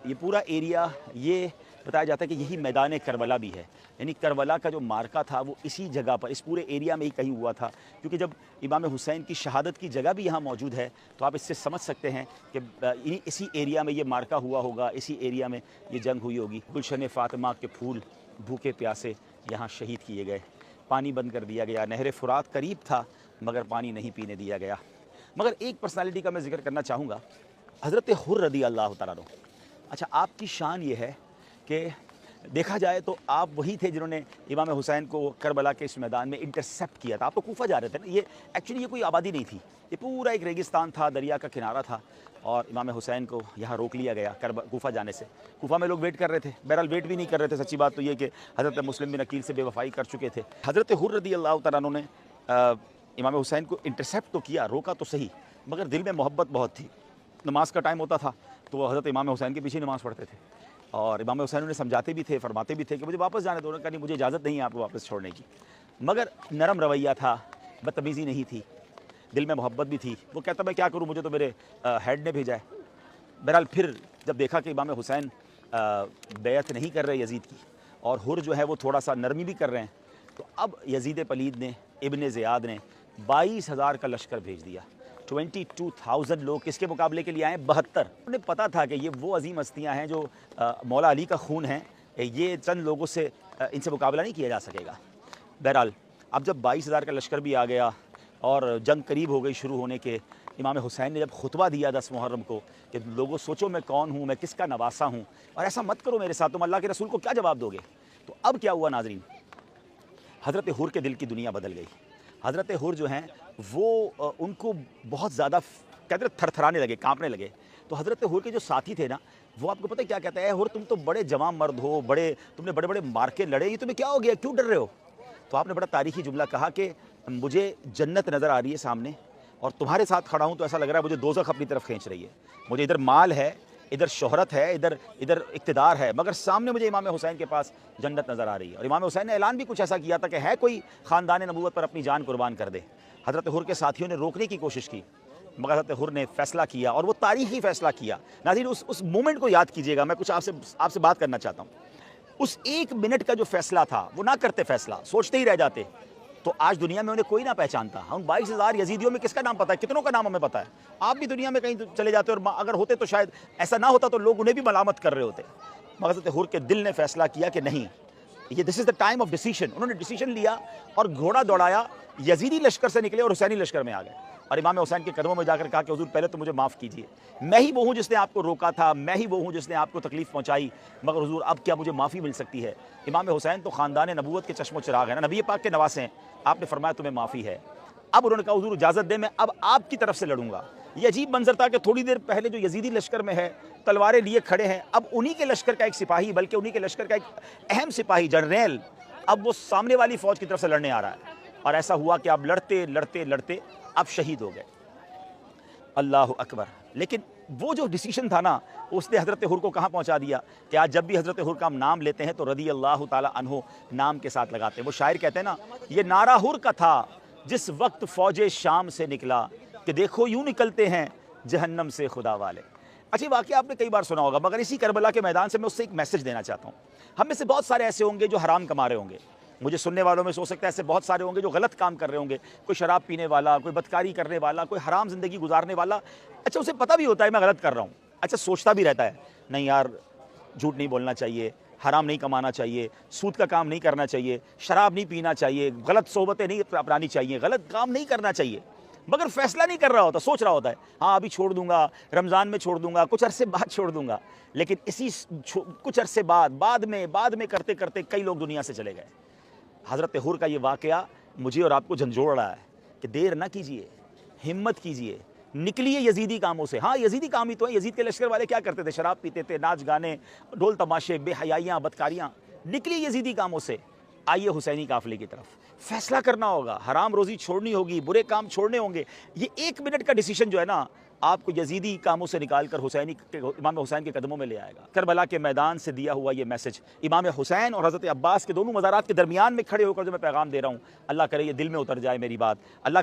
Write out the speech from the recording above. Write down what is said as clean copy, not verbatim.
ये पूरा एरिया ये बताया जाता है कि यही मैदान करबला भी है, यानी करबला का जो मार्का था वो इसी जगह पर, इस पूरे एरिया में ही कहीं हुआ था। क्योंकि जब इमाम हुसैन की शहादत की जगह भी यहाँ मौजूद है तो आप इससे समझ सकते हैं कि इसी एरिया में ये मार्का हुआ होगा, इसी एरिया में ये जंग हुई होगी। गुलशन फ़ातिमा के फूल भूखे प्यासे यहाँ शहीद किए गए, पानी बंद कर दिया गया। नहर फुरात करीब था मगर पानी नहीं पीने दिया गया। मगर एक पर्सनालिटी का मैं जिक्र करना चाहूँगा, हज़रत हुर रदी अल्लाह तआला अन्हु। अच्छा, आपकी शान ये है कि देखा जाए तो आप वही थे जिन्होंने इमाम हुसैन को करबला के इस मैदान में इंटरसेप्ट किया था। आप तो कूफा जा रहे थे ना, ये एक्चुअली ये कोई आबादी नहीं थी, ये पूरा एक रेगिस्तान था, दरिया का किनारा था और इमाम हुसैन को यहाँ रोक लिया गया कूफा जाने से। कूफा में लोग वेट कर रहे थे, बहरहाल वेट भी नहीं कर रहे थे। सच्ची बात तो ये कि हज़रत मुस्लिम बिन अकील से बेवफाई कर चुके थे। हज़रत हुर रदी अल्लाह तआला अन्हु ने इमाम हुसैन को इंटरसेप्ट तो किया, रोका तो सही, मगर दिल में मोहब्बत बहुत थी। नमाज का टाइम होता था तो वो हज़रत इमाम हुसैन के पीछे नमाज़ पढ़ते थे और इमाम हुसैन उन्हें समझाते भी थे, फरमाते भी थे कि मुझे वापस जाने दो। उन्होंने कहा नहीं, मुझे इजाज़त नहीं है आपको वापस छोड़ने की। मगर नरम रवैया था, बदतमीज़ी नहीं थी, दिल में मोहब्बत भी थी। वो कहता मैं क्या करूँ, मुझे तो मेरे हेड ने भेजा है। बहरहाल फिर जब देखा कि इमाम हुसैन बैअत नहीं कर रहे यजीद की और हुर जो है वो थोड़ा सा नरमी भी कर रहे हैं, तो अब यजीद पलीद ने, इब्न ज़ियाद ने 22,000 का लश्कर भेज दिया। 22,000 लोग किसके मुकाबले के लिए आए? 72। उन्हें पता था कि ये वो अजीम हस्तियाँ हैं जो मौला अली का खून है, ये चंद लोगों से इनसे मुकाबला नहीं किया जा सकेगा। बहरहाल अब जब 22,000 का लश्कर भी आ गया और जंग करीब हो गई शुरू होने के, इमाम हुसैन ने जब खुतबा दिया 10 मुहर्रम को कि लोगों सोचो मैं कौन हूँ, मैं किसका नवासा हूँ और ऐसा मत करो मेरे साथ, तुम अल्लाह के रसूल को क्या जवाब दोगे? तो अब क्या हुआ नाज़रीन, हज़रत हुर के दिल की दुनिया बदल गई। हज़रत हुर जो हैं वो उनको बहुत ज़्यादा कहते थरथराने लगे, काँपने लगे। तो हज़रत हुर के जो साथी थे ना, वो आपको पता है क्या कहते हैं? हुर तुम तो बड़े जवान मर्द हो, तुमने बड़े बड़े मार्के लड़े, ये तुम्हें क्या हो गया, क्यों डर रहे हो? तो आपने बड़ा तारीख़ी जुमला कहा कि मुझे जन्नत नज़र आ रही है सामने और तुम्हारे साथ खड़ा हूँ तो ऐसा लग रहा है मुझे दोज़ख अपनी तरफ खींच रही है। मुझे इधर माल है, इधर शोहरत है, इधर इक़्तिदार है, मगर सामने मुझे इमाम हुसैन के पास जन्नत नज़र आ रही है। और इमाम हुसैन ने ऐलान भी कुछ ऐसा किया था कि है कोई ख़ानदान नबूवत पर अपनी जान कुर्बान कर दे। हज़रत हुर के साथियों ने रोकने की कोशिश की मगर हज़रत हुर ने फ़ैसला किया और वो तारीख़ी फ़ैसला किया। नाज़रीन उस मोमेंट को याद कीजिएगा, मैं कुछ आपसे बात करना चाहता हूँ। उस 1 मिनट का जो फ़ैसला था, वो ना करते फ़ैसला, सोचते ही रह जाते, तो आज दुनिया में उन्हें कोई ना पहचानता। हम 22,000 यजीदियों में किसका नाम पता है? कितनों का नाम हमें पता है? आप भी दुनिया में कहीं चले जाते और अगर होते तो शायद ऐसा ना होता तो लोग उन्हें भी मलामत कर रहे होते। मगर हज़रत हुर के दिल ने फ़ैसला किया कि नहीं, ये this is the time of decision. उन्होंने डिसीजन लिया और घोड़ा दौड़ाया, यजीदी लश्कर से निकले और हुसैनी लश्कर में आ गए और इमाम हुसैन के कदमों में जाकर कहा कि हुजूर पहले तो मुझे माफ़ कीजिए, मैं ही वो हूँ जिसने आपको रोका था, मैं ही वो हूँ जिसने आपको तकलीफ़ पहुँचाई, मगर हुजूर अब क्या मुझे माफ़ी मिल सकती है? इमाम हुसैन तो ख़ानदान नबूवत के चश्मो चिराग है ना, नबी पाक के नवासे हैं, आपने फरमाया तुम्हें माफ़ी है। अब उन्होंने कहा हुजूर इजाज़त दें, मैं अब आपकी तरफ से लड़ूंगा। ये अजीब मंजर था कि थोड़ी देर पहले जो यजीदी लश्कर में है तलवारें लिए खड़े हैं, अब उन्हीं के लश्कर का एक सिपाही, बल्कि उन्हीं के लश्कर का एक अहम सिपाही जनरल, अब वो सामने वाली फ़ौज की तरफ से लड़ने आ रहा है। और ऐसा हुआ कि अब लड़ते लड़ते लड़ते अब शहीद हो गए। अल्लाह अकबर। लेकिन वो जो डिसीजन था ना, उसने हज़रत हुर को कहाँ पहुँचा दिया कि आज जब भी हज़रत हुर का हम नाम लेते हैं तो रदी अल्लाह ताला अन्हु नाम के साथ लगाते हैं। वो शायर कहते हैं ना, ये नारा हुर का था जिस वक्त फ़ौज शाम से निकला कि देखो यूँ निकलते हैं जहन्नम से खुदा वाले। अच्छा, वाक़या आपने कई बार सुना होगा, मगर इसी करबला के मैदान से मैं उससे एक मैसेज देना चाहता हूँ। हम में से बहुत सारे ऐसे होंगे जो हराम कमा रहे होंगे, मुझे सुनने वालों में हो सकता है ऐसे बहुत सारे होंगे जो गलत काम कर रहे होंगे, कोई शराब पीने वाला, कोई बदकारी करने वाला, कोई हराम ज़िंदगी गुजारने वाला। अच्छा, उसे पता भी होता है मैं गलत कर रहा हूँ, अच्छा सोचता भी रहता है नहीं यार, झूठ नहीं बोलना चाहिए, हराम नहीं कमाना चाहिए, सूद का काम नहीं करना चाहिए, शराब नहीं पीना चाहिए, गलत सोहबतें नहीं अपनानी चाहिए, गलत काम नहीं करना चाहिए, मगर फ़ैसला नहीं कर रहा होता, सोच रहा होता है हाँ अभी छोड़ दूंगा, रमज़ान में छोड़ दूंगा, कुछ अरसे बाद छोड़ दूंगा। लेकिन इसी कुछ अरसे बाद में करते करते कई लोग दुनिया से चले गए। हज़रत हुर का ये वाक़या मुझे और आपको झंझोड़ रहा है कि देर ना कीजिए, हिम्मत कीजिए, निकलिए यजीदी कामों से। हाँ, यजीदी काम ही तो है। यजीद के लश्कर वाले क्या करते थे? शराब पीते थे, नाच गाने, ढोल तमाशे, बेहयाइयाँ, बदकारियाँ। निकलिए यजीदी कामों से, आइए हुसैनी काफ़िले की तरफ। फ़ैसला करना होगा, हराम रोज़ी छोड़नी होगी, बुरे काम छोड़ने होंगे। ये 1 मिनट का डिसीजन जो है ना, आपको यजीदी कामों से निकाल कर इमाम हुसैन के कदमों में ले आएगा। करबला के मैदान से दिया हुआ ये मैसेज इमाम हुसैन और हज़रत अब्बास के दोनों मज़ारात के दरमियान में खड़े होकर जो मैं पैगाम दे रहा हूँ, अल्लाह करे ये दिल में उतर जाए मेरी बात। अल्लाह